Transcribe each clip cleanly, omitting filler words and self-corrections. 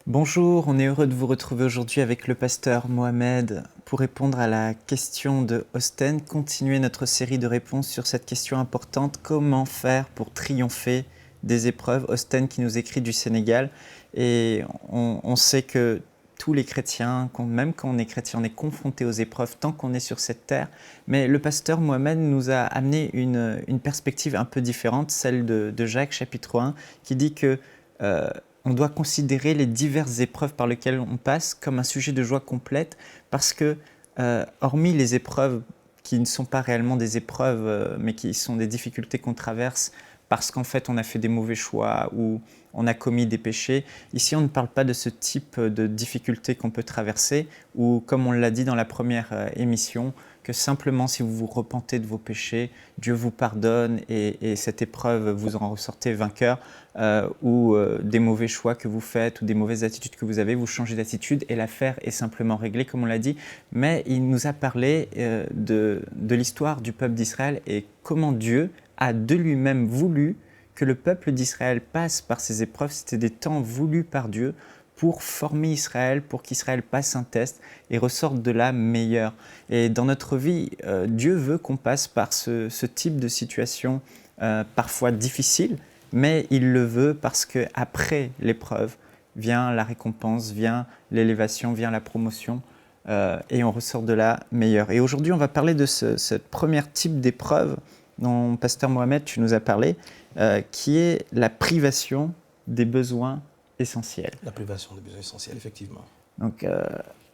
Bonjour, on est heureux de vous retrouver aujourd'hui avec le pasteur Mohamed pour répondre à la question de Osten, continuer notre série de réponses sur cette question importante, comment faire pour triompher des épreuves. Osten qui nous écrit du Sénégal et on sait que tous les chrétiens, même quand on est chrétien, on est confronté aux épreuves tant qu'on est sur cette terre. Mais le pasteur Mohamed nous a amené une perspective un peu différente, celle de Jacques chapitre 1, qui dit que euh, on doit considérer les diverses épreuves par lesquelles on passe comme un sujet de joie complète parce que, hormis les épreuves qui ne sont pas réellement des épreuves, mais qui sont des difficultés qu'on traverse parce qu'en fait on a fait des mauvais choix ou on a commis des péchés, ici on ne parle pas de ce type de difficultés qu'on peut traverser ou comme on l'a dit dans la première émission, que simplement si vous vous repentez de vos péchés, Dieu vous pardonne et cette épreuve, vous en ressortez vainqueur, ou des mauvais choix que vous faites ou des mauvaises attitudes que vous avez, vous changez d'attitude et l'affaire est simplement réglée, comme on l'a dit. Mais il nous a parlé de l'histoire du peuple d'Israël et comment Dieu a de lui-même voulu que le peuple d'Israël passe par ces épreuves. C'était des temps voulus par Dieu pour former Israël, pour qu'Israël passe un test et ressorte de là meilleur. Et dans notre vie, Dieu veut qu'on passe par ce type de situation parfois difficile, mais il le veut parce qu'après l'épreuve vient la récompense, vient l'élévation, vient la promotion, et on ressort de là meilleur. Et aujourd'hui, on va parler de ce premier type d'épreuve dont Pasteur Mohamed, tu nous as parlé, qui est la privation des besoins essentiels. La privation des besoins essentiels, effectivement. Donc,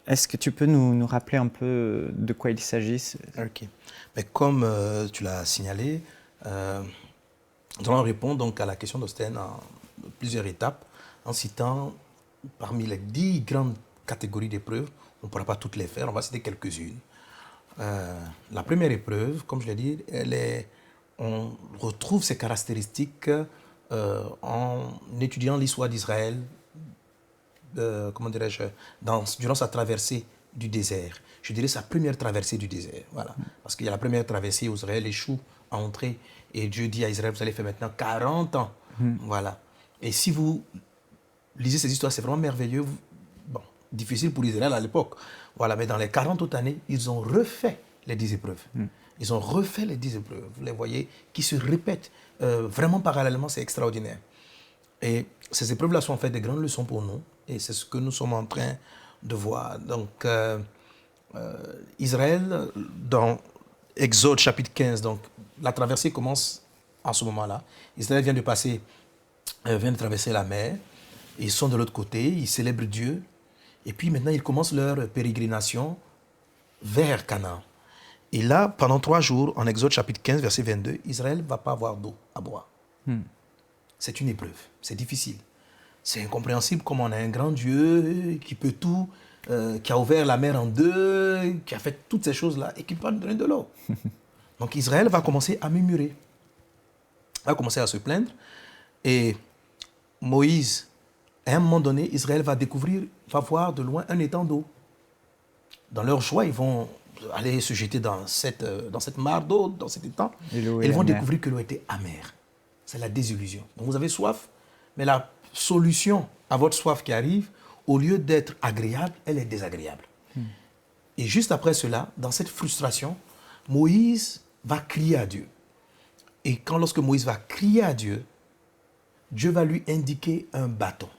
est-ce que tu peux nous rappeler un peu de quoi il s'agit? Ok. Mais comme tu l'as signalé, nous allons répondre donc à la question d'Osten en plusieurs étapes, en citant parmi les 10 grandes catégories d'épreuves. On ne pourra pas toutes les faire, on va citer quelques-unes. La première épreuve, comme je l'ai dit, on retrouve ces caractéristiques en étudiant l'histoire d'Israël, comment dirais-je, durant sa traversée du désert. Je dirais sa première traversée du désert. Voilà. Parce qu'il y a la première traversée où Israël échoue à entrer et Dieu dit à Israël, vous allez faire maintenant 40 ans. Voilà. Et si vous lisez ces histoires, c'est vraiment merveilleux. Bon, difficile pour Israël à l'époque. Voilà, mais dans les 40 autres années, ils ont refait les 10 épreuves. Ils ont refait les 10 épreuves. Vous les voyez qui se répètent vraiment parallèlement, c'est extraordinaire. Et ces épreuves-là sont en fait des grandes leçons pour nous. Et c'est ce que nous sommes en train de voir. Donc, Israël, dans Exode chapitre 15, donc, la traversée commence en ce moment-là. Israël vient de traverser la mer. Ils sont de l'autre côté, ils célèbrent Dieu. Et puis maintenant, ils commencent leur pérégrination vers Canaan. Et là, pendant 3 jours, en Exode chapitre 15, verset 22, Israël ne va pas avoir d'eau à boire. C'est une épreuve, c'est difficile. C'est incompréhensible comme on a un grand Dieu qui peut tout, qui a ouvert la mer en deux, qui a fait toutes ces choses-là et qui peut pas nous donner de l'eau. Donc Israël va commencer à murmurer, va commencer à se plaindre. Et Moïse, à un moment donné, Israël va voir de loin un étang d'eau. Dans leur joie, ils vont aller se jeter dans cette mare d'eau, dans cet étang. Et ils vont découvrir que l'eau était amère. C'est la désillusion. Donc vous avez soif, mais la solution à votre soif qui arrive, au lieu d'être agréable, elle est désagréable. Et juste après cela, dans cette frustration, Moïse va crier à Dieu. Et lorsque Moïse va crier à Dieu, Dieu va lui indiquer un bâton.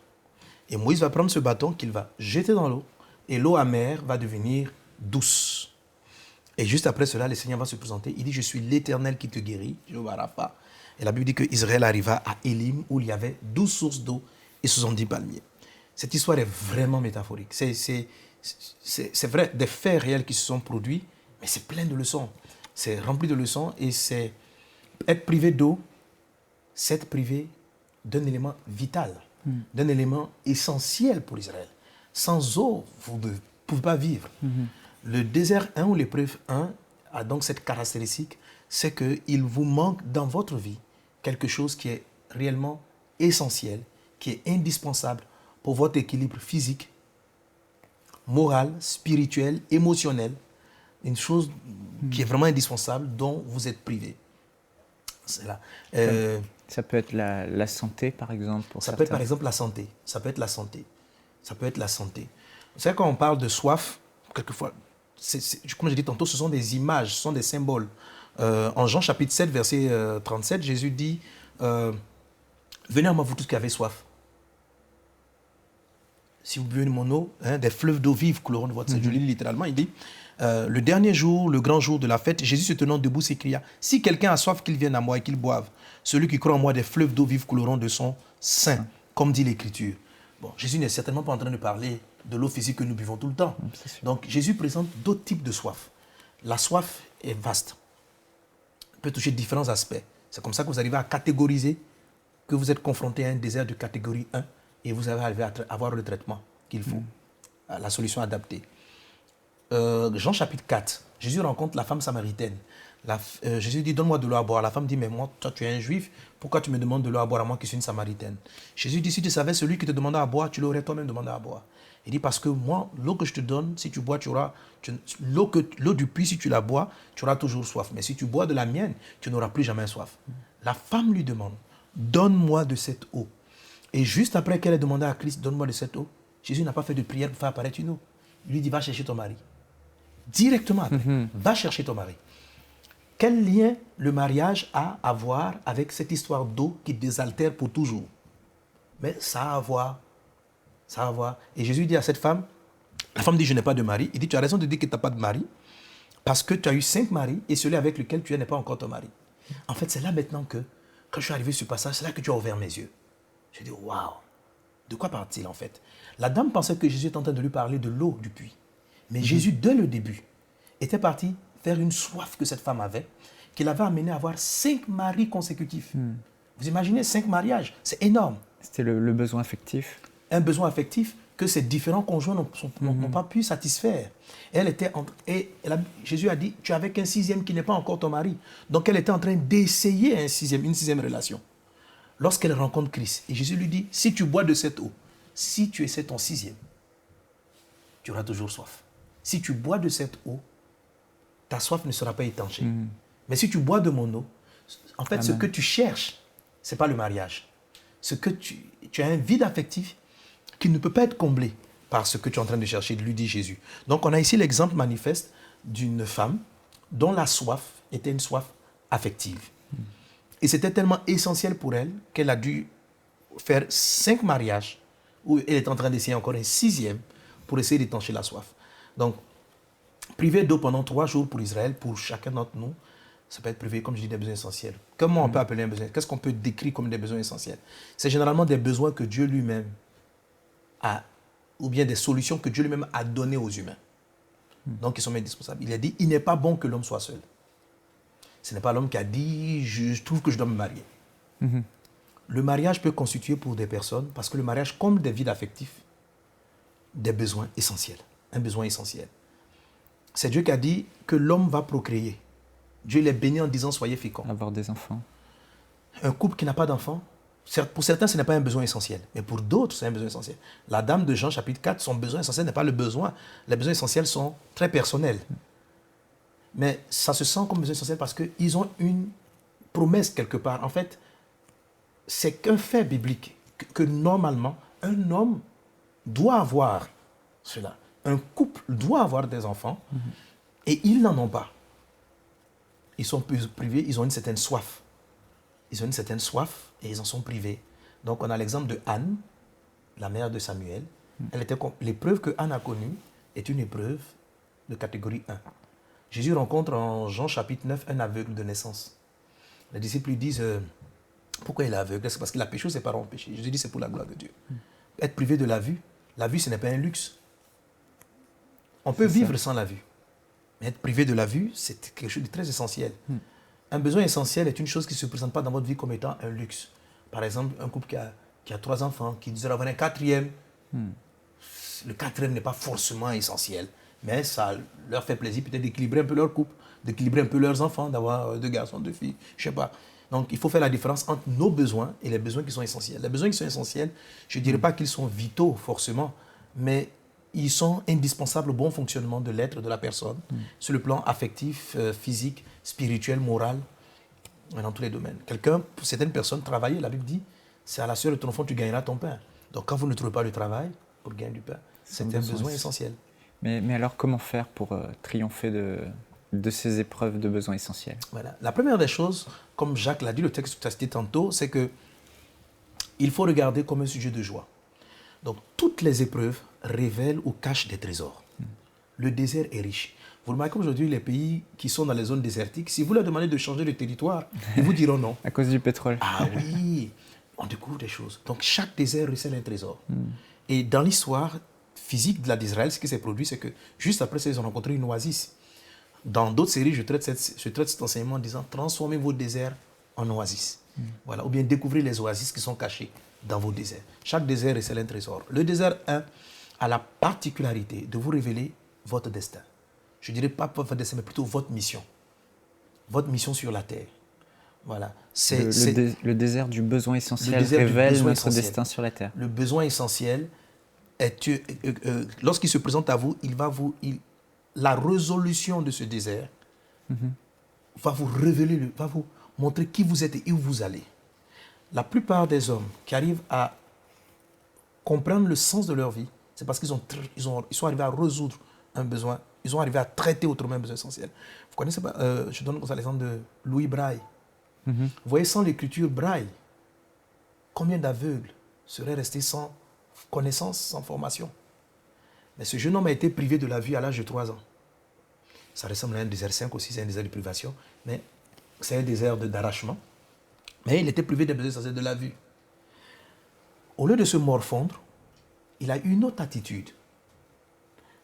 Et Moïse va prendre ce bâton qu'il va jeter dans l'eau, et l'eau amère va devenir douce. Et juste après cela, le Seigneur va se présenter. Il dit, je suis l'Éternel qui te guérit, Jéhovah Rapha. Et la Bible dit qu'Israël arriva à Élim où il y avait 12 sources d'eau et 70 palmiers. Cette histoire est vraiment métaphorique. C'est vrai, des faits réels qui se sont produits, mais c'est plein de leçons. C'est rempli de leçons et c'est être privé d'eau, c'est être privé d'un élément vital, d'un élément essentiel pour Israël. Sans eau, vous ne pouvez pas vivre. Le désert 1 ou l'épreuve 1 a donc cette caractéristique, c'est qu'il vous manque dans votre vie quelque chose qui est réellement essentiel, qui est indispensable pour votre équilibre physique, moral, spirituel, émotionnel. Une chose qui est vraiment indispensable, dont vous êtes privé. C'est là. Ça peut être la santé, par exemple, pour ça certains. peut être par exemple la santé. Ça peut être la santé. Ça peut être la santé. Vous savez, quand on parle de soif, quelquefois, comme j'ai dit tantôt, ce sont des images, ce sont des symboles. En Jean chapitre 7, verset 37, Jésus dit, venez à moi, vous tous qui avez soif. Si vous buvez de mon eau, des fleuves d'eau vive couleront de votre sein. Je lis littéralement, il dit, le dernier jour, le grand jour de la fête, Jésus se tenant debout s'écria, si quelqu'un a soif, qu'il vienne à moi et qu'il boive. Celui qui croit en moi, des fleuves d'eau vive couleront de son sein, comme dit l'Écriture. Bon, Jésus n'est certainement pas en train de parler de l'eau physique que nous buvons tout le temps. Donc Jésus présente d'autres types de soif. La soif est vaste. Elle peut toucher différents aspects. C'est comme ça que vous arrivez à catégoriser que vous êtes confronté à un désert de catégorie 1 et vous arrivez à avoir le traitement qu'il faut, la solution adaptée. Jean chapitre 4, Jésus rencontre la femme samaritaine. Jésus dit, donne-moi de l'eau à boire. La femme dit, mais moi, toi tu es un juif, pourquoi tu me demandes de l'eau à boire à moi qui suis une samaritaine? Jésus dit, si tu savais celui qui te demandait à boire, tu l'aurais toi-même demandé à boire. Il dit, parce que moi, l'eau que je te donne, si tu bois, l'eau du puits, si tu la bois, tu auras toujours soif. Mais si tu bois de la mienne, tu n'auras plus jamais soif. La femme lui demande, donne-moi de cette eau. Et juste après qu'elle ait demandé à Christ, donne-moi de cette eau, Jésus n'a pas fait de prière pour faire apparaître une eau. Il lui dit, va chercher ton mari. Directement après, va chercher ton mari. Quel lien le mariage a à voir avec cette histoire d'eau qui désaltère pour toujours? Mais ça a à voir. Ça a à voir. Et Jésus dit à cette femme, la femme dit, je n'ai pas de mari. Il dit, tu as raison de dire que tu n'as pas de mari, parce que tu as eu 5 maris, et celui avec lequel tu es n'est pas encore ton mari. En fait, c'est là maintenant que, quand je suis arrivé sur ce passage, c'est là que tu as ouvert mes yeux. Je dis, waouh, de quoi parle-t-il en fait? La dame pensait que Jésus était en train de lui parler de l'eau du puits. Mais Jésus, dès le début, était parti faire une soif que cette femme avait, qui l'avait amené à avoir 5 maris consécutifs. Vous imaginez 5 mariages, c'est énorme. C'était le besoin affectif. Un besoin affectif que ces différents conjoints n'ont pas pu satisfaire. Jésus a dit, tu es avec un 6e qui n'est pas encore ton mari. Donc elle était en train d'essayer une sixième relation. Lorsqu'elle rencontre Christ, et Jésus lui dit, si tu bois de cette eau, si tu essaies ton 6e, tu auras toujours soif. Si tu bois de cette eau, ta soif ne sera pas étanchée. Mais si tu bois de mon eau, en fait, ce que tu cherches, ce n'est pas le mariage. Tu as un vide affectif qui ne peut pas être comblé par ce que tu es en train de chercher, lui dit Jésus. Donc, on a ici l'exemple manifeste d'une femme dont la soif était une soif affective. Et c'était tellement essentiel pour elle qu'elle a dû faire 5 mariages où elle est en train d'essayer encore un 6e pour essayer d'étancher la soif. Donc, privé d'eau pendant 3 jours pour Israël, pour chacun d'entre nous, ça peut être privé, comme je dis, des besoins essentiels. Comment on peut appeler un besoin? Qu'est-ce qu'on peut décrire comme des besoins essentiels? C'est généralement des besoins que Dieu lui-même a, ou bien des solutions que Dieu lui-même a données aux humains. Donc, ils sont indispensables. Il a dit, il n'est pas bon que l'homme soit seul. Ce n'est pas l'homme qui a dit, je trouve que je dois me marier. Le mariage peut constituer pour des personnes, parce que le mariage comble des vides affectifs, des besoins essentiels. Un besoin essentiel. C'est Dieu qui a dit que l'homme va procréer. Dieu les bénit en disant, soyez féconds. Avoir des enfants. Un couple qui n'a pas d'enfants, pour certains, ce n'est pas un besoin essentiel. Mais pour d'autres, c'est un besoin essentiel. La dame de Jean, chapitre 4, son besoin essentiel n'est pas le besoin. Les besoins essentiels sont très personnels. Mais ça se sent comme besoin essentiel parce qu'ils ont une promesse quelque part. En fait, c'est qu'un fait biblique que normalement, un homme doit avoir cela. Un couple doit avoir des enfants et ils n'en ont pas. Ils sont privés, ils ont une certaine soif. Ils ont une certaine soif et ils en sont privés. Donc on a l'exemple de Anne, la mère de Samuel. L'épreuve que Anne a connue est une épreuve de catégorie 1. Jésus rencontre en Jean chapitre 9 un aveugle de naissance. Les disciples lui disent, pourquoi il est aveugle? C'est parce qu'il a péché ou ses parents ont péché? Jésus dit, c'est pour la gloire de Dieu. Être privé de la vue, ce n'est pas un luxe. On peut vivre sans la vue. Mais être privé de la vue, c'est quelque chose de très essentiel. Un besoin essentiel est une chose qui ne se présente pas dans votre vie comme étant un luxe. Par exemple, un couple qui a 3 enfants, qui désire avoir un 4e. Le 4e n'est pas forcément essentiel, mais ça leur fait plaisir peut-être d'équilibrer un peu leur couple, d'équilibrer un peu leurs enfants, d'avoir 2 garçons, 2 filles, je ne sais pas. Donc, il faut faire la différence entre nos besoins et les besoins qui sont essentiels. Les besoins qui sont essentiels, je ne dirais pas qu'ils sont vitaux forcément, mais ils sont indispensables au bon fonctionnement de l'être de la personne, sur le plan affectif, physique, spirituel, moral, dans tous les domaines. Pour certaines personnes, travailler, la Bible dit, c'est à la sueur de ton enfant que tu gagneras ton pain. Donc quand vous ne trouvez pas le travail, pour gagner du pain. C'est un besoin essentiel. Mais alors, comment faire pour triompher de ces épreuves de besoins essentiels? Voilà. La première des choses, comme Jacques l'a dit, le texte que tu as cité tantôt, c'est qu'il faut regarder comme un sujet de joie. Donc, toutes les épreuves révèlent ou cachent des trésors. Le désert est riche. Vous remarquez aujourd'hui, les pays qui sont dans les zones désertiques, si vous leur demandez de changer de territoire, ils vous diront non. À cause du pétrole. Ah oui, on découvre des choses. Donc, chaque désert recèle un trésor. Et dans l'histoire physique d'Israël, ce qui s'est produit, c'est que juste après ça, ils ont rencontré une oasis. Dans d'autres séries, je traite cet enseignement en disant transformez vos déserts en oasis. Voilà. Ou bien découvrez les oasis qui sont cachées dans vos déserts. Chaque désert recèle un trésor. Le désert 1 a la particularité de vous révéler votre destin. Je ne dirais pas votre destin, mais plutôt votre mission. Votre mission sur la terre. Voilà. Le désert du besoin essentiel révèle notre destin sur la terre. Le besoin essentiel, lorsqu'il se présente à vous, la résolution de ce désert va vous révéler, va vous montrer qui vous êtes et où vous allez. La plupart des hommes qui arrivent à comprendre le sens de leur vie, c'est parce qu'ils sont arrivés à résoudre un besoin, ils sont arrivés à traiter autrement un besoin essentiel. Vous connaissez pas, je donne l'exemple de Louis Braille. Vous voyez, sans l'écriture Braille, combien d'aveugles seraient restés sans connaissance, sans formation? Mais ce jeune homme a été privé de la vue à l'âge de 3 ans. Ça ressemble à un désert 5 aussi, c'est un désert de privation, mais c'est un désert d'arrachement. Mais il était privé des besoins essentiels de la vue. Au lieu de se morfondre, il a eu une autre attitude.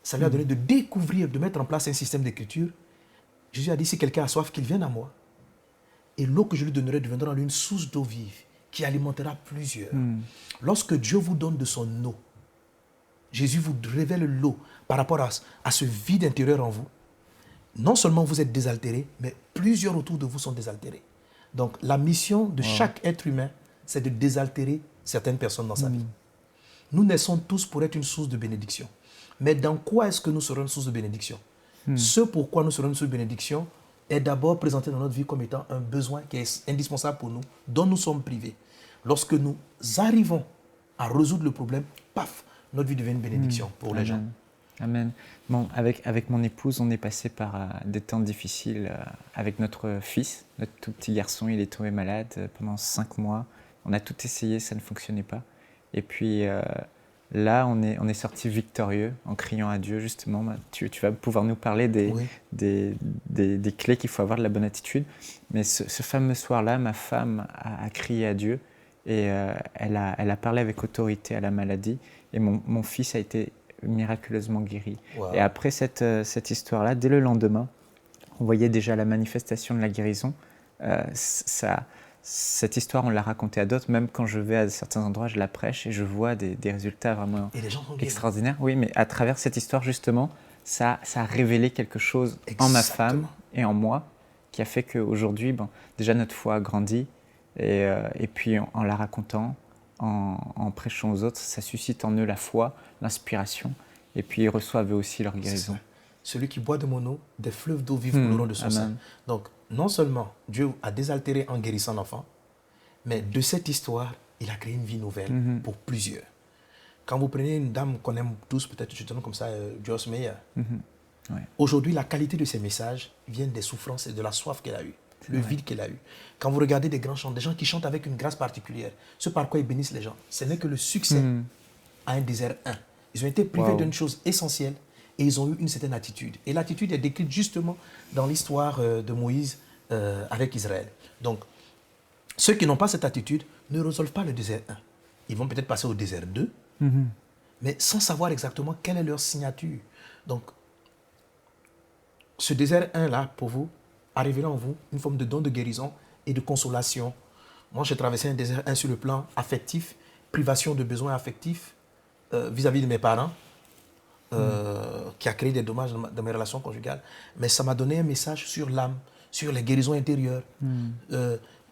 Ça lui a donné de découvrir, de mettre en place un système d'écriture. Jésus a dit, si quelqu'un a soif, qu'il vienne à moi. Et l'eau que je lui donnerai deviendra en lui une source d'eau vive qui alimentera plusieurs. Lorsque Dieu vous donne de son eau, Jésus vous révèle l'eau par rapport à ce vide intérieur en vous. Non seulement vous êtes désaltéré, mais plusieurs autour de vous sont désaltérés. Donc la mission de chaque être humain, c'est de désaltérer certaines personnes dans sa vie. Nous naissons tous pour être une source de bénédiction. Mais dans quoi est-ce que nous serons une source de bénédiction? Ce pourquoi nous serons une source de bénédiction est d'abord présenté dans notre vie comme étant un besoin qui est indispensable pour nous, dont nous sommes privés. Lorsque nous arrivons à résoudre le problème, paf, notre vie devient une bénédiction pour les gens. Amen. Bon, avec mon épouse, on est passé par des temps difficiles avec notre fils, notre tout petit garçon. Il est tombé malade pendant 5 mois. On a tout essayé, ça ne fonctionnait pas. Et puis là, on est sorti victorieux en criant à Dieu, justement. Tu vas pouvoir nous parler des clés qu'il faut avoir, de la bonne attitude. Mais ce fameux soir-là, ma femme a crié à Dieu et elle a parlé avec autorité à la maladie. Et mon fils a été miraculeusement guéri. Wow. Et après cette histoire-là, dès le lendemain, on voyait déjà la manifestation de la guérison. Cette histoire, on l'a racontée à d'autres. Même quand je vais à certains endroits, je la prêche et je vois des résultats vraiment extraordinaires. Oui, mais à travers cette histoire, justement, ça a révélé quelque chose en ma femme et en moi qui a fait qu'aujourd'hui, déjà notre foi a grandi. Et puis en la racontant, en prêchant aux autres, ça suscite en eux la foi, l'inspiration, et puis ils reçoivent eux aussi leur guérison. Celui qui boit de mon eau, des fleuves d'eau vive couleront de son sein. Donc, non seulement Dieu a désaltéré en guérissant l'enfant, mais de cette histoire, il a créé une vie nouvelle pour plusieurs. Quand vous prenez une dame qu'on aime tous, peut-être je te donne comme ça, Joyce Meyer, aujourd'hui, la qualité de ses messages vient des souffrances et de la soif qu'elle a eue. Le vide qu'elle a eu. Quand vous regardez des grands chants, des gens qui chantent avec une grâce particulière, ce par quoi ils bénissent les gens, ce n'est que le succès à un désert 1. Ils ont été privés d'une chose essentielle et ils ont eu une certaine attitude. Et l'attitude est décrite justement dans l'histoire de Moïse avec Israël. Donc, ceux qui n'ont pas cette attitude ne résolvent pas le désert 1. Ils vont peut-être passer au désert 2, mais sans savoir exactement quelle est leur signature. Donc, ce désert 1-là, pour vous, a révélé en vous une forme de don de guérison et de consolation. Moi, j'ai traversé un désert 1 sur le plan affectif, privation de besoins affectifs vis-à-vis de mes parents, qui a créé des dommages dans mes relations conjugales. Mais ça m'a donné un message sur l'âme, sur les guérisons intérieures,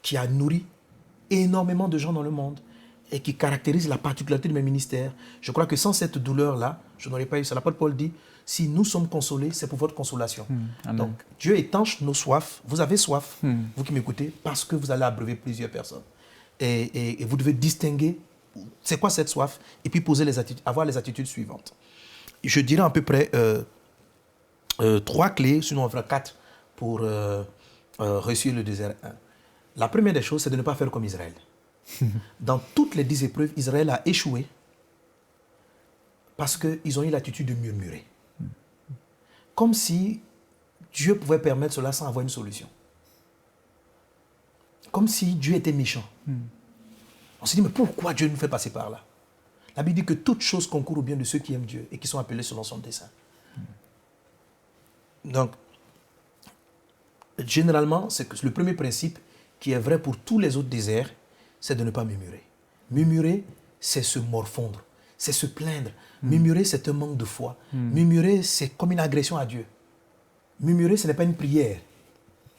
qui a nourri énormément de gens dans le monde et qui caractérise la particularité de mes ministères. Je crois que sans cette douleur-là, je n'aurais pas eu ça. L'apôtre Paul dit, si nous sommes consolés, c'est pour votre consolation. Donc, Dieu étanche nos soifs. Vous avez soif, vous qui m'écoutez, parce que vous allez abreuver plusieurs personnes. Et vous devez distinguer c'est quoi cette soif? Et puis avoir les attitudes suivantes. Je dirais à peu près 3 clés, sinon on fera 4 pour réussir le désert 1. La première des choses, c'est de ne pas faire comme Israël. Dans toutes les 10 épreuves, Israël a échoué parce qu'ils ont eu l'attitude de murmurer. Comme si Dieu pouvait permettre cela sans avoir une solution. Comme si Dieu était méchant. On s'est dit, mais pourquoi Dieu nous fait passer par là? La Bible dit que toute chose concourt au bien de ceux qui aiment Dieu et qui sont appelés selon son dessein. Donc, généralement, c'est que le premier principe qui est vrai pour tous les autres déserts, c'est de ne pas murmurer. Murmurer, c'est se morfondre, c'est se plaindre. Murmurer, c'est un manque de foi. Murmurer, c'est comme une agression à Dieu. Murmurer, ce n'est pas une prière.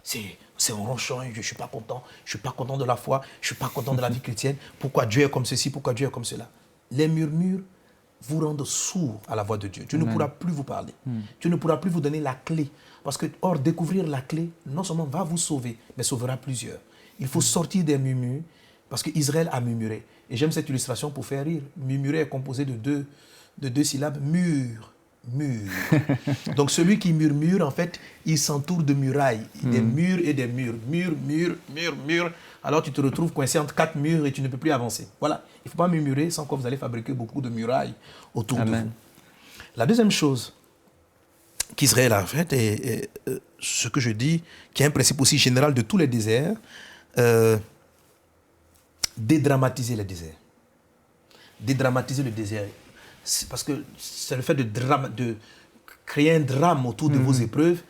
C'est un ronchon, je ne suis pas content, je ne suis pas content de la foi, je ne suis pas content de la vie chrétienne. Pourquoi Dieu est comme ceci, pourquoi Dieu est comme cela? Les murmures vous rendent sourds à la voix de Dieu. Dieu ne pourra plus vous parler. Dieu ne pourra plus vous donner la clé. Parce que, or, découvrir la clé, non seulement va vous sauver, mais sauvera plusieurs. Il faut sortir des murmures, parce qu'Israël a murmuré. Et j'aime cette illustration pour faire rire. Murmurer est composé de deux syllabes, mur. Donc celui qui murmure, en fait, il s'entoure de murailles, des murs et des murs. Mur. Alors tu te retrouves coincé entre 4 murs et tu ne peux plus avancer. Voilà, il ne faut pas murmurer, sans quoi vous allez fabriquer beaucoup de murailles autour de vous. La deuxième chose qu'Israël a faite, et ce que je dis, qui est un principe aussi général de tous les déserts, dédramatiser les déserts. Dédramatiser le désert. Parce que c'est le fait de créer un drame autour de vos épreuves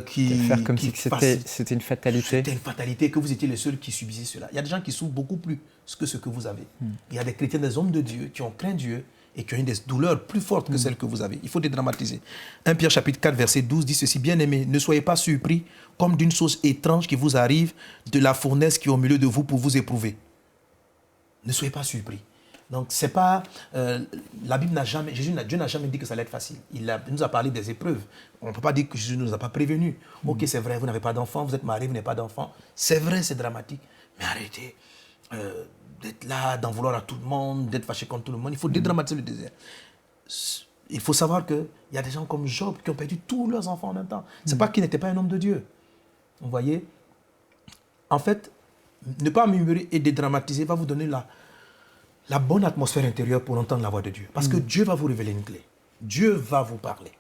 qui... De faire comme si c'était une fatalité. C'était une fatalité, que vous étiez les seuls qui subissaient cela. Il y a des gens qui souffrent beaucoup plus que ce que vous avez. Il y a des chrétiens, des hommes de Dieu qui ont craint Dieu et qui ont eu des douleurs plus fortes que celles que vous avez. Il faut dédramatiser. 1 Pierre chapitre 4, verset 12 dit ceci: Bien-aimés, ne soyez pas surpris comme d'une chose étrange qui vous arrive de la fournaise qui est au milieu de vous pour vous éprouver. Ne soyez pas surpris. Donc, c'est pas... la Bible n'a jamais... Dieu n'a jamais dit que ça allait être facile. Il nous a parlé des épreuves. On ne peut pas dire que Jésus ne nous a pas prévenus. Ok, c'est vrai, vous n'avez pas d'enfant, vous êtes marié, vous n'avez pas d'enfant. C'est vrai, c'est dramatique. Mais arrêtez d'être là, d'en vouloir à tout le monde, d'être fâché contre tout le monde. Il faut dédramatiser le désert. Il faut savoir qu'il y a des gens comme Job qui ont perdu tous leurs enfants en même temps. Ce n'est pas qu'il n'était pas un homme de Dieu. Vous voyez? En fait, ne pas murmurer et dédramatiser va vous donner la bonne atmosphère intérieure pour entendre la voix de Dieu. Parce que Dieu va vous révéler une clé. Dieu va vous parler.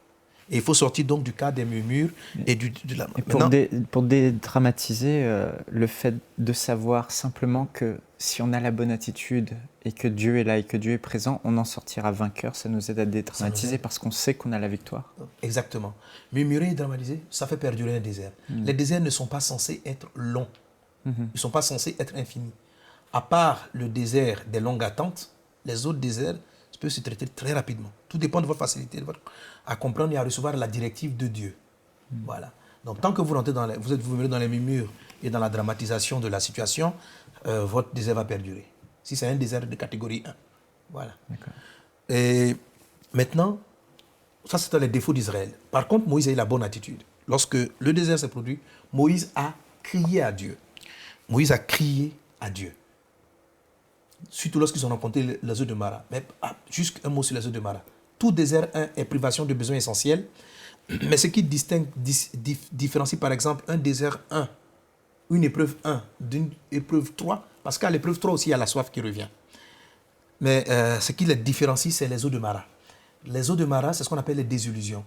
Et il faut sortir donc du cadre des murmures et de la... Et pour dédramatiser, le fait de savoir simplement que si on a la bonne attitude et que Dieu est là et que Dieu est présent, on en sortira vainqueur. Ça nous aide à dédramatiser parce qu'on sait qu'on a la victoire. Exactement. Murmurer et dramatiser, ça fait perdurer un désert. Les déserts ne sont pas censés être longs. Ils ne sont pas censés être infinis. À part le désert des longues attentes, les autres déserts peuvent se traiter très rapidement. Tout dépend de votre facilité à comprendre et à recevoir la directive de Dieu. Voilà. Donc, tant que vous rentrez vous venez dans les murmures et dans la dramatisation de la situation, votre désert va perdurer. Si c'est un désert de catégorie 1. Voilà. Et maintenant, ça c'était les défauts d'Israël. Par contre, Moïse a eu la bonne attitude. Lorsque le désert s'est produit, Moïse a crié à Dieu. Moïse a crié à Dieu. Surtout lorsqu'ils ont rencontré les eaux de Mara. Mais juste un mot sur les eaux de Mara. Tout désert 1 est privation de besoins essentiels. Mais ce qui différencie par exemple un désert 1, une épreuve 1 d'une épreuve 3, parce qu'à l'épreuve 3 aussi il y a la soif qui revient. Mais ce qui les différencie, c'est les eaux de Mara. Les eaux de Mara, c'est ce qu'on appelle les désillusions.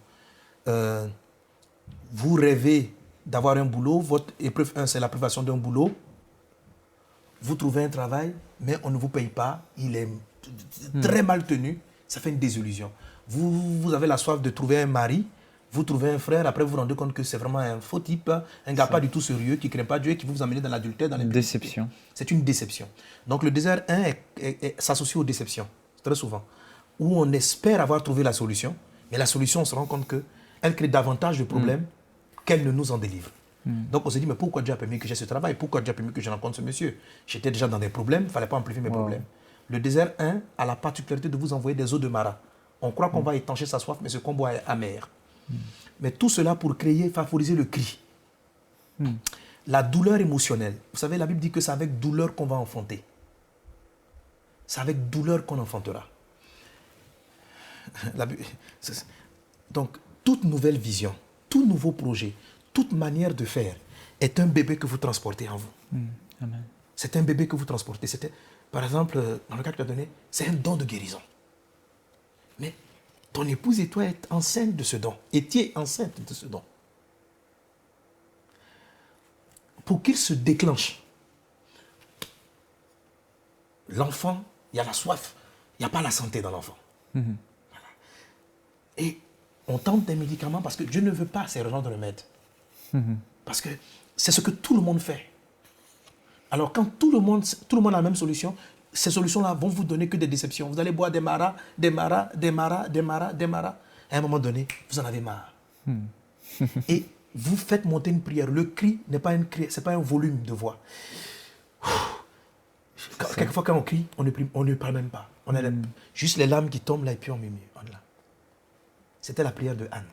Vous rêvez d'avoir un boulot, votre épreuve 1 c'est la privation d'un boulot. Vous trouvez un travail, mais on ne vous paye pas, il est très mal tenu, ça fait une désillusion. Vous avez la soif de trouver un mari, vous trouvez un frère, après vous vous rendez compte que c'est vraiment un faux type, un gars pas du tout sérieux, qui ne craint pas Dieu et qui va vous amener dans l'adultère, dans l'impudicité. Déception. C'est une déception. Donc le désert 1 s'associe aux déceptions, très souvent, où on espère avoir trouvé la solution, mais la solution, on se rend compte qu'elle crée davantage de problèmes qu'elle ne nous en délivre. Donc on se dit, mais pourquoi Dieu a permis que j'ai ce travail? Pourquoi Dieu a permis que je rencontre ce monsieur? J'étais déjà dans des problèmes, il ne fallait pas amplifier mes problèmes. Le désert 1 a la particularité de vous envoyer des eaux de Mara. On croit qu'on va étancher sa soif, mais ce qu'on boit est amer. Mais tout cela pour favoriser le cri. La douleur émotionnelle. Vous savez, la Bible dit que c'est avec douleur qu'on va enfanter. c'est avec douleur qu'on enfantera. Donc, toute nouvelle vision, tout nouveau projet, toute manière de faire est un bébé que vous transportez en vous. Amen. C'est un bébé que vous transportez. Par exemple, dans le cas que tu as donné, c'est un don de guérison. Mais ton épouse et toi êtes enceintes de ce don. Étiez enceinte de ce don. Pour qu'il se déclenche, l'enfant, il y a la soif, il n'y a pas la santé dans l'enfant. Voilà. Et on tente des médicaments parce que Dieu ne veut pas ces genres de remèdes. Parce que c'est ce que tout le monde fait. Alors quand tout le monde a la même solution, ces solutions-là vont vous donner que des déceptions. Vous allez boire des maras. À un moment donné, vous en avez marre. Et vous faites monter une prière. Le cri n'est pas un cri, c'est pas un volume de voix. Quelquefois quand on crie, on ne parle même pas. On a juste les larmes qui tombent là et puis on murmure. C'était la prière de Anne.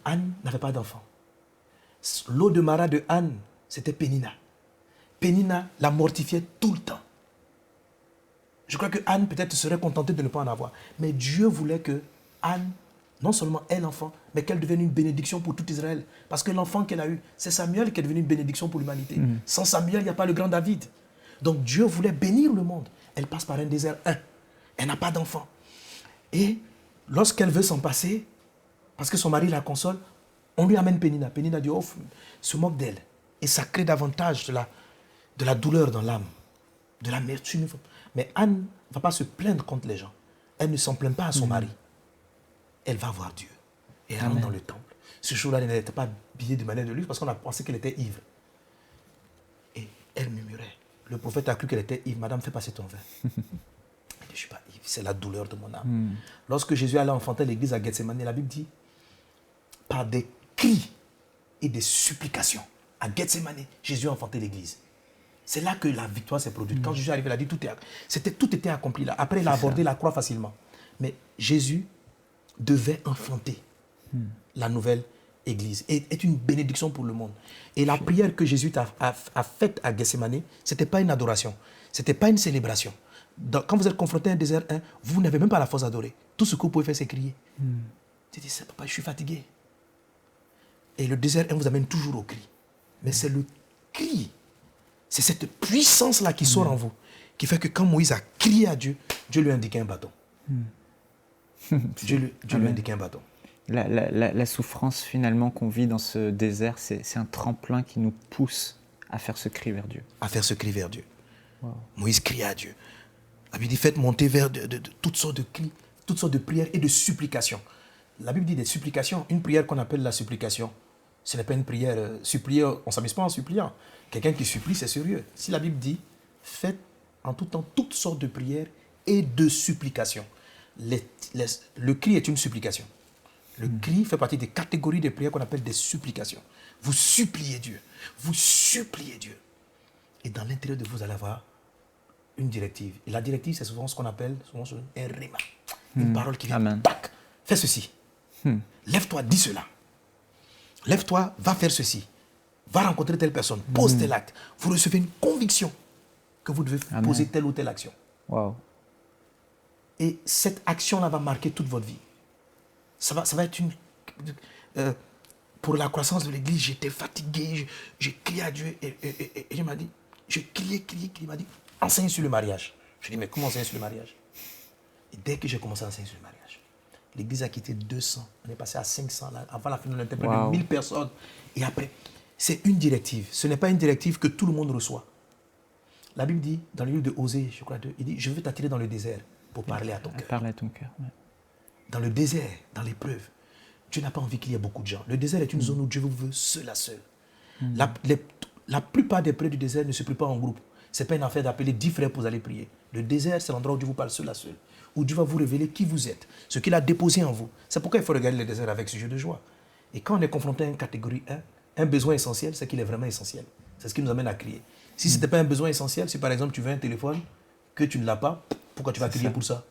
Anne n'avait pas d'enfant. L'eau de Mara de Anne, c'était Pénina. Pénina la mortifiait tout le temps. Je crois que Anne peut-être serait contentée de ne pas en avoir. Mais Dieu voulait que Anne, non seulement ait l'enfant, mais qu'elle devienne une bénédiction pour tout Israël. Parce que l'enfant qu'elle a eu, c'est Samuel qui est devenu une bénédiction pour l'humanité. Sans Samuel, il n'y a pas le grand David. Donc Dieu voulait bénir le monde. Elle passe par un désert 1. Elle n'a pas d'enfant. Et lorsqu'elle veut s'en passer, parce que son mari la console, on lui amène Pénina. Pénina dit, oh, se moque d'elle. Et ça crée davantage de la douleur dans l'âme, de l'amertume. Mais Anne ne va pas se plaindre contre les gens. Elle ne s'en plaint pas à son mari. Elle va voir Dieu. Et elle rentre dans le temple. Ce jour-là, elle n'était pas habillée de manière de luxe parce qu'on a pensé qu'elle était ivre. Et elle murmurait. Le prophète a cru qu'elle était ivre. Madame, fais passer ton vin. Elle dit, je ne suis pas ivre, c'est la douleur de mon âme. Lorsque Jésus allait enfanter l'église à Gethsémani, la Bible dit, par des cris et des supplications, à Gethsémani, Jésus a enfanté l'église. C'est là que la victoire s'est produite. Quand Jésus est arrivé, il a dit, tout était accompli là. Après, il a abordé la croix facilement. Mais Jésus devait enfanter la nouvelle église et est une bénédiction pour le monde. Et la prière que Jésus a faite à Gethsémani, ce n'était pas une adoration, ce n'était pas une célébration. Quand vous êtes confronté à un désert 1, vous n'avez même pas la force d'adorer. Tout ce que vous pouvez faire, c'est crier. Tu dis, papa, je suis fatigué. Et le désert 1 vous amène toujours au cri. Mais c'est le cri, c'est cette puissance-là qui sort en vous, qui fait que quand Moïse a crié à Dieu, Dieu lui a indiqué un bâton. Dieu lui a indiqué un bâton. La souffrance finalement qu'on vit dans ce désert, c'est un tremplin qui nous pousse à faire ce cri vers Dieu. À faire ce cri vers Dieu. Wow. Moïse crie à Dieu. La Bible dit, faites monter vers de toutes sortes de cris, toutes sortes de prières et de supplications. La Bible dit des supplications, une prière qu'on appelle la supplication. Ce n'est pas une prière supplier, on ne s'amuse pas en suppliant. Quelqu'un qui supplie, c'est sérieux. Si la Bible dit, faites en tout temps toutes sortes de prières et de supplications. Le cri est une supplication. Le cri fait partie des catégories de prières qu'on appelle des supplications. Vous suppliez Dieu. Vous suppliez Dieu. Et dans l'intérieur de vous, vous allez avoir une directive. Et la directive, c'est souvent ce qu'on appelle un rhéma. Une parole qui vient, tac, fais ceci. Lève-toi, dis cela. Lève-toi, va faire ceci. Va rencontrer telle personne, pose tel acte. Vous recevez une conviction que vous devez poser telle ou telle action. Wow. Et cette action-là va marquer toute votre vie. Ça va être une... pour la croissance de l'église, j'étais fatigué, j'ai crié à Dieu et il m'a dit, je criais, il m'a dit, enseigne sur le mariage. Je dis, mais comment enseigner sur le mariage? Et dès que j'ai commencé à enseigner sur le mariage, l'église a quitté 200, on est passé à 500, là, avant la fin on était près de 1000 personnes. Et après, c'est une directive. Ce n'est pas une directive que tout le monde reçoit. La Bible dit, dans le livre de Osée, je crois, il dit, je veux t'attirer dans le désert pour parler à ton cœur. Parler à ton cœur, ouais. Dans le désert, dans l'épreuve, Dieu n'a pas envie qu'il y ait beaucoup de gens. Le désert est une zone où Dieu vous veut seul à seul. La plupart des prières du désert ne se prient pas en groupe. Ce n'est pas une affaire d'appeler 10 frères pour aller prier. Le désert, c'est l'endroit où Dieu vous parle seul à seul. Où Dieu va vous révéler qui vous êtes, ce qu'il a déposé en vous. C'est pourquoi il faut regarder le désert avec ce jeu de joie. Et quand on est confronté à une catégorie 1, un besoin essentiel, c'est qu'il est vraiment essentiel. C'est ce qui nous amène à crier. Si ce n'était pas un besoin essentiel, si par exemple tu veux un téléphone, que tu ne l'as pas, pourquoi tu vas crier pour ça?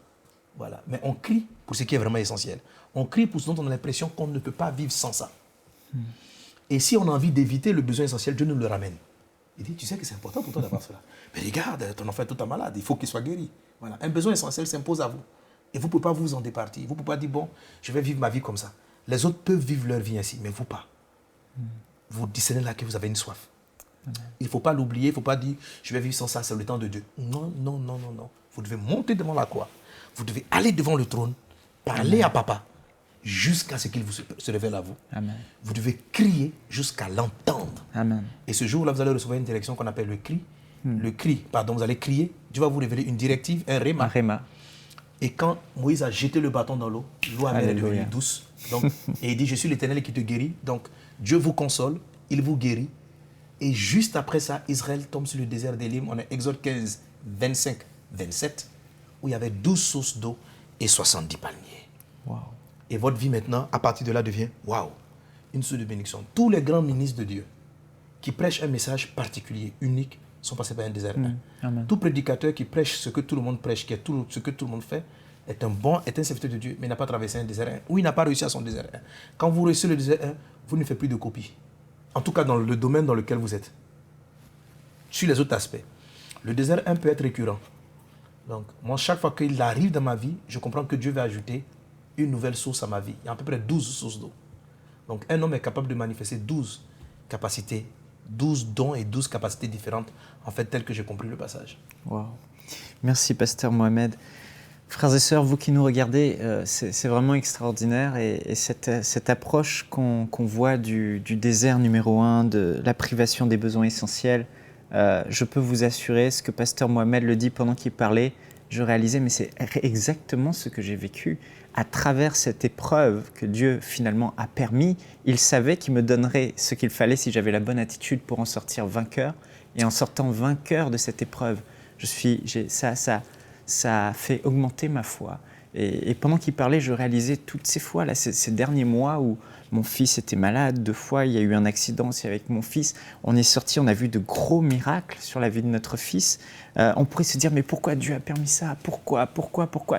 Voilà. Mais on crie pour ce qui est vraiment essentiel. On crie pour ce dont on a l'impression qu'on ne peut pas vivre sans ça. Et si on a envie d'éviter le besoin essentiel, Dieu nous le ramène. Il dit, tu sais que c'est important pour toi d'avoir cela. Mais regarde, ton enfant est tout malade, il faut qu'il soit guéri. Voilà. Un besoin essentiel s'impose à vous. Et vous ne pouvez pas vous en départir. Vous ne pouvez pas dire, bon, je vais vivre ma vie comme ça. Les autres peuvent vivre leur vie ainsi, mais vous pas. Vous discernez là que vous avez une soif. Il ne faut pas l'oublier, il ne faut pas dire, je vais vivre sans ça, c'est le temps de Dieu. Non, non, non, non, non. Vous devez monter devant la croix. Vous devez aller devant le trône, parler à papa, jusqu'à ce qu'il se révèle à vous. Amen. Vous devez crier jusqu'à l'entendre. Amen. Et ce jour-là, vous allez recevoir une direction qu'on appelle le cri. Le cri, pardon, vous allez crier. Dieu va vous révéler une directive, un réma. Un réma. Et quand Moïse a jeté le bâton dans l'eau, l'eau est devenue Alléluia. douce. Donc, et il dit, je suis l'Éternel qui te guérit. Donc, Dieu vous console, il vous guérit. Et juste après ça, Israël tombe sur le désert d'Élim. On a Exode 15, 25, 27, où il y avait 12 sources d'eau et 70 palmiers. Wow. Et votre vie maintenant, à partir de là, devient, waouh, une source de bénédiction. Tous les grands ministres de Dieu qui prêchent un message particulier, unique, sont passés par un désert. Amen. Tout prédicateur qui prêche ce que tout le monde prêche, qui est tout ce que tout le monde fait, est un serviteur de Dieu, mais n'a pas traversé un désert 1, ou il n'a pas réussi à son désert 1. Quand vous réussissez le désert 1, vous ne faites plus de copies. En tout cas, dans le domaine dans lequel vous êtes. Sur les autres aspects. Le désert 1 peut être récurrent. Donc, moi, chaque fois qu'il arrive dans ma vie, je comprends que Dieu va ajouter une nouvelle source à ma vie. Il y a à peu près 12 sources d'eau. Donc, un homme est capable de manifester 12 capacités, 12 dons et 12 capacités différentes, en fait, telles que j'ai compris le passage. Wow. Merci, pasteur Mohamed. Frères et sœurs, vous qui nous regardez, c'est vraiment extraordinaire. Et cette approche qu'on voit du désert numéro 1, de la privation des besoins essentiels, je peux vous assurer, ce que pasteur Mohamed le dit pendant qu'il parlait, je réalisais, mais c'est exactement ce que j'ai vécu. À travers cette épreuve que Dieu finalement a permis, il savait qu'il me donnerait ce qu'il fallait si j'avais la bonne attitude pour en sortir vainqueur. Et en sortant vainqueur de cette épreuve, ça a fait augmenter ma foi. Et pendant qu'il parlait, je réalisais toutes ces fois, là, ces derniers mois où mon fils était malade 2 fois, il y a eu un accident aussi avec mon fils. On est sorti, on a vu de gros miracles sur la vie de notre fils. On pourrait se dire, mais pourquoi Dieu a permis ça ? Pourquoi ?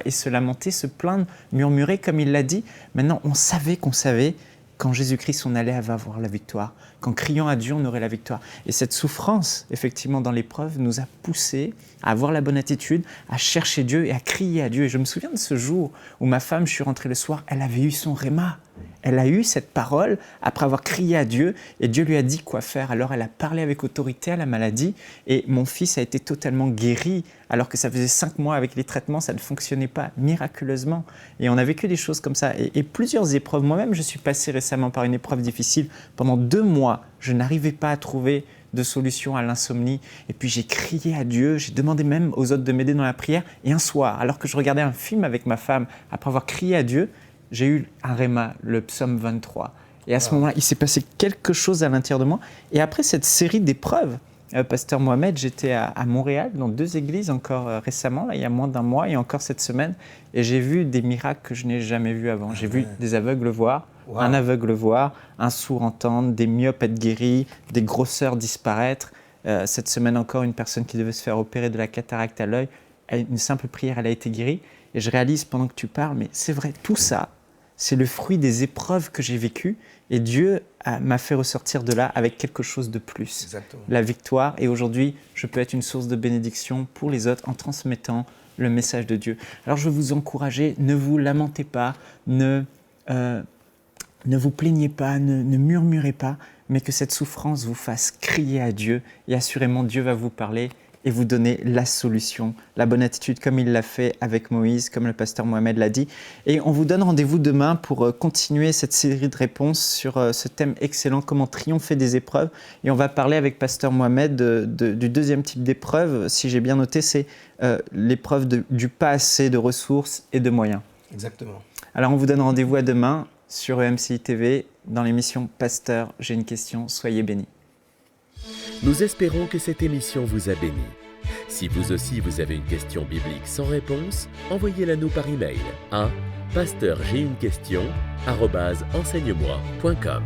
Et se lamenter, se plaindre, murmurer comme il l'a dit. Maintenant, on savait qu'on savait qu'en Jésus-Christ, on allait avoir la victoire. Qu'en criant à Dieu, on aurait la victoire. Et cette souffrance, effectivement, dans l'épreuve, nous a poussés à avoir la bonne attitude, à chercher Dieu et à crier à Dieu. Et je me souviens de ce jour où ma femme, je suis rentré le soir, elle avait eu son réma. Elle a eu cette parole après avoir crié à Dieu et Dieu lui a dit quoi faire. Alors elle a parlé avec autorité à la maladie et mon fils a été totalement guéri alors que ça faisait 5 mois avec les traitements, ça ne fonctionnait pas miraculeusement. Et on a vécu des choses comme ça et plusieurs épreuves. Moi-même, je suis passé récemment par une épreuve difficile. Pendant 2 mois, je n'arrivais pas à trouver de solution à l'insomnie. Et puis j'ai crié à Dieu, j'ai demandé même aux autres de m'aider dans la prière. Et un soir, alors que je regardais un film avec ma femme, après avoir crié à Dieu, j'ai eu un réma, le psaume 23. Et à ce moment-là, il s'est passé quelque chose à l'intérieur de moi. Et après cette série d'épreuves, pasteur Mohamed, j'étais à Montréal, dans 2 églises encore récemment, là, il y a moins d'1 mois, et encore cette semaine. Et j'ai vu des miracles que je n'ai jamais vus avant. J'ai vu des aveugles voir, un aveugle voir, un sourd entendre, des myopes être guéris, des grosseurs disparaître. Cette semaine encore, une personne qui devait se faire opérer de la cataracte à l'œil, une simple prière, elle a été guérie. Et je réalise pendant que tu parles, mais c'est vrai, tout ça, c'est le fruit des épreuves que j'ai vécues et Dieu m'a fait ressortir de là avec quelque chose de plus. Exactement. La victoire. Et aujourd'hui, je peux être une source de bénédiction pour les autres en transmettant le message de Dieu. Alors je veux vous encourager, ne vous lamentez pas, ne vous plaignez pas, ne murmurez pas, mais que cette souffrance vous fasse crier à Dieu et assurément Dieu va vous parler et vous donner la solution, la bonne attitude, comme il l'a fait avec Moïse, comme le pasteur Mohamed l'a dit. Et on vous donne rendez-vous demain pour continuer cette série de réponses sur ce thème excellent, comment triompher des épreuves. Et on va parler avec pasteur Mohamed du 2e type d'épreuve, si j'ai bien noté, c'est l'épreuve du pas assez de ressources et de moyens. Exactement. Alors on vous donne rendez-vous à demain sur EMCI TV dans l'émission Pasteur, j'ai une question, soyez bénis. Nous espérons que cette émission vous a béni. Si vous aussi vous avez une question biblique sans réponse, envoyez-la nous par email à pasteurj'ainunequestion@enseigne-moi.com.